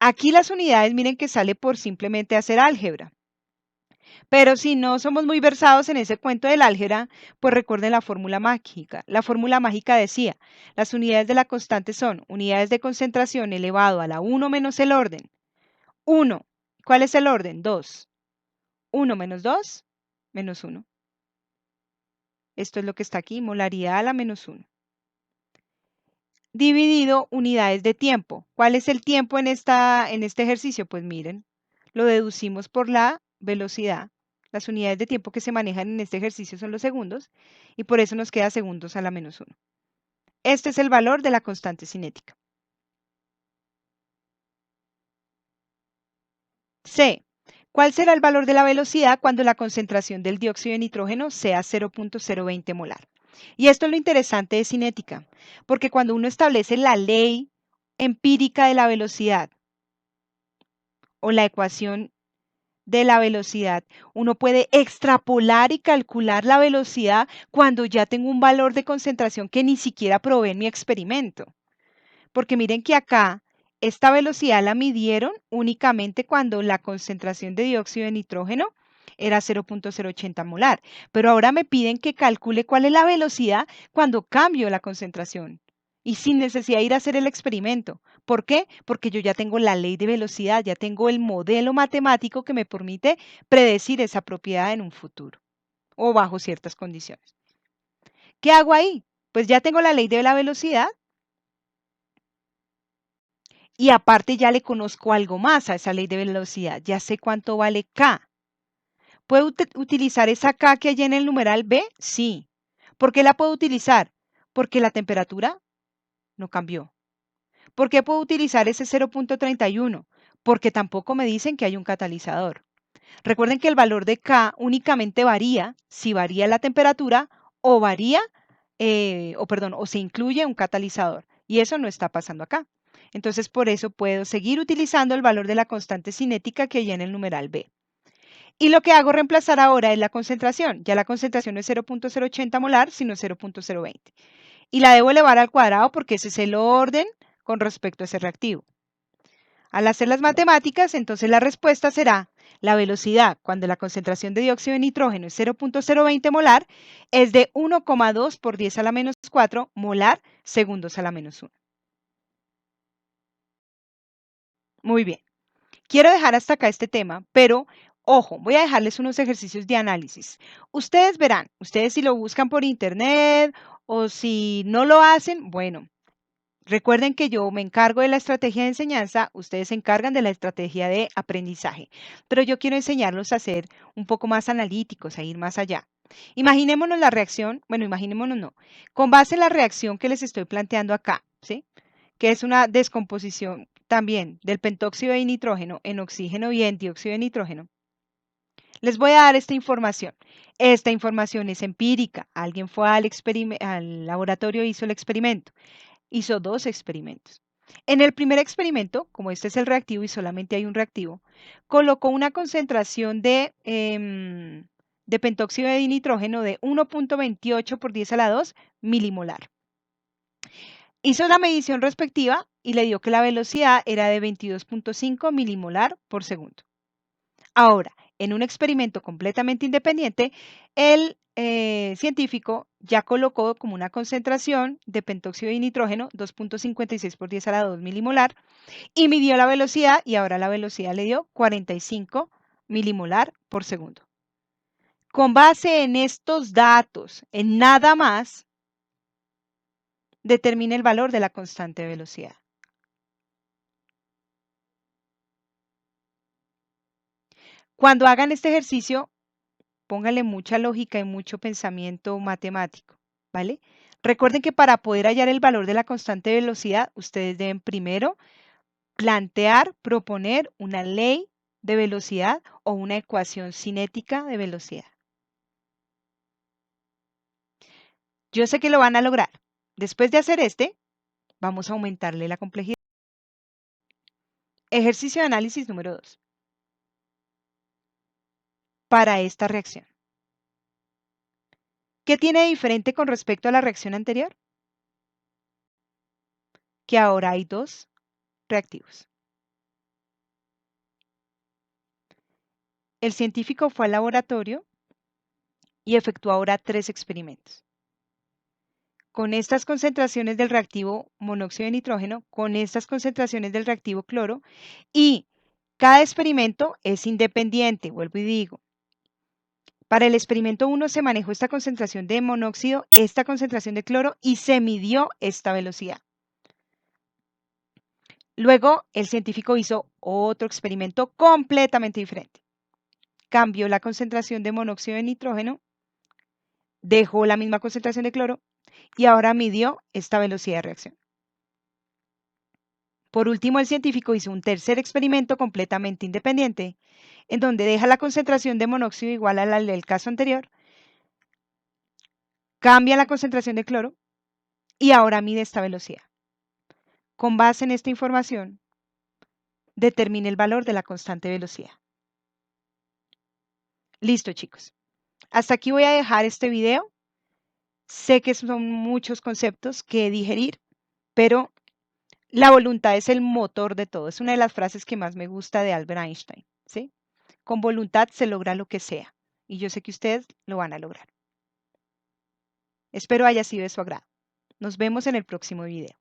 Aquí las unidades, miren que sale por simplemente hacer álgebra. Pero si no somos muy versados en ese cuento del álgebra, pues recuerden la fórmula mágica. La fórmula mágica decía, las unidades de la constante son unidades de concentración elevado a la 1 menos el orden. 1. ¿Cuál es el orden? 2. 1 menos 2, menos 1. Esto es lo que está aquí, molaridad a la menos 1. dividido unidades de tiempo. ¿Cuál es el tiempo en este ejercicio? Pues miren, lo deducimos por la velocidad. Las unidades de tiempo que se manejan en este ejercicio son los segundos y por eso nos queda segundos a la menos 1. Este es el valor de la constante cinética. C. ¿Cuál será el valor de la velocidad cuando la concentración del dióxido de nitrógeno sea 0.020 molar? Y esto es lo interesante de cinética, porque cuando uno establece la ley empírica de la velocidad o la ecuación de la velocidad, uno puede extrapolar y calcular la velocidad cuando ya tengo un valor de concentración que ni siquiera probé en mi experimento. Porque miren que acá esta velocidad la midieron únicamente cuando la concentración de dióxido de nitrógeno era 0.080 molar, pero ahora me piden que calcule cuál es la velocidad cuando cambio la concentración y sin necesidad de ir a hacer el experimento. ¿Por qué? Porque yo ya tengo la ley de velocidad, ya tengo el modelo matemático que me permite predecir esa propiedad en un futuro o bajo ciertas condiciones. ¿Qué hago ahí? Pues ya tengo la ley de la velocidad y aparte ya le conozco algo más a esa ley de velocidad, ya sé cuánto vale K. ¿Puedo utilizar esa K que hay en el numeral B? Sí. ¿Por qué la puedo utilizar? Porque la temperatura no cambió. ¿Por qué puedo utilizar ese 0.31? Porque tampoco me dicen que hay un catalizador. Recuerden que el valor de K únicamente varía si varía la temperatura o varía, o se incluye un catalizador. Y eso no está pasando acá. Entonces, por eso puedo seguir utilizando el valor de la constante cinética que hay en el numeral B. Y lo que hago reemplazar ahora es la concentración. Ya la concentración no es 0.080 molar, sino 0.020. Y la debo elevar al cuadrado porque ese es el orden con respecto a ese reactivo. Al hacer las matemáticas, entonces la respuesta será la velocidad cuando la concentración de dióxido de nitrógeno es 0.020 molar es de 1,2 por 10 a la menos 4 molar segundos a la menos 1. Muy bien. Quiero dejar hasta acá este tema, pero ojo, voy a dejarles unos ejercicios de análisis. Ustedes verán, ustedes si lo buscan por internet o si no lo hacen, bueno, recuerden que yo me encargo de la estrategia de enseñanza, ustedes se encargan de la estrategia de aprendizaje, pero yo quiero enseñarlos a ser un poco más analíticos, a ir más allá. Imaginémonos la reacción, bueno, imaginémonos no, con base en la reacción que les estoy planteando acá, ¿sí? Que es una descomposición también del pentóxido de nitrógeno en oxígeno y en dióxido de nitrógeno. Les voy a dar esta información. Esta información es empírica. Alguien fue al laboratorio e hizo el experimento. Hizo 2 experimentos. En el primer experimento, como este es el reactivo y solamente hay un reactivo, colocó una concentración de pentóxido de nitrógeno de 1.28 por 10 a la 2 milimolar. Hizo la medición respectiva y le dio que la velocidad era de 22.5 milimolar por segundo. Ahora, en un experimento completamente independiente, el científico ya colocó como una concentración de pentóxido de nitrógeno 2.56 por 10 a la 2 milimolar y midió la velocidad y ahora la velocidad le dio 45 milimolar por segundo. Con base en estos datos, en nada más, determina el valor de la constante de velocidad. Cuando hagan este ejercicio, pónganle mucha lógica y mucho pensamiento matemático, ¿vale? Recuerden que para poder hallar el valor de la constante de velocidad, ustedes deben primero plantear, proponer una ley de velocidad o una ecuación cinética de velocidad. Yo sé que lo van a lograr. Después de hacer vamos a aumentarle la complejidad. Ejercicio de análisis número 2. Para esta reacción. ¿Qué tiene diferente con respecto a la reacción anterior? Que ahora hay 2 reactivos. El científico fue al laboratorio y efectuó ahora 3 experimentos. Con estas concentraciones del reactivo monóxido de nitrógeno, con estas concentraciones del reactivo cloro, y cada experimento es independiente, vuelvo y digo. Para el experimento 1 se manejó esta concentración de monóxido, esta concentración de cloro y se midió esta velocidad. Luego, el científico hizo otro experimento completamente diferente. Cambió la concentración de monóxido de nitrógeno, dejó la misma concentración de cloro y ahora midió esta velocidad de reacción. Por último, el científico hizo un tercer experimento completamente independiente, en donde deja la concentración de monóxido igual a la del caso anterior, cambia la concentración de cloro y ahora mide esta velocidad. Con base en esta información, determine el valor de la constante velocidad. Listo, chicos. Hasta aquí voy a dejar este video. Sé que son muchos conceptos que digerir, pero la voluntad es el motor de todo. Es una de las frases que más me gusta de Albert Einstein, ¿sí? Con voluntad se logra lo que sea. Y yo sé que ustedes lo van a lograr. Espero haya sido de su agrado. Nos vemos en el próximo video.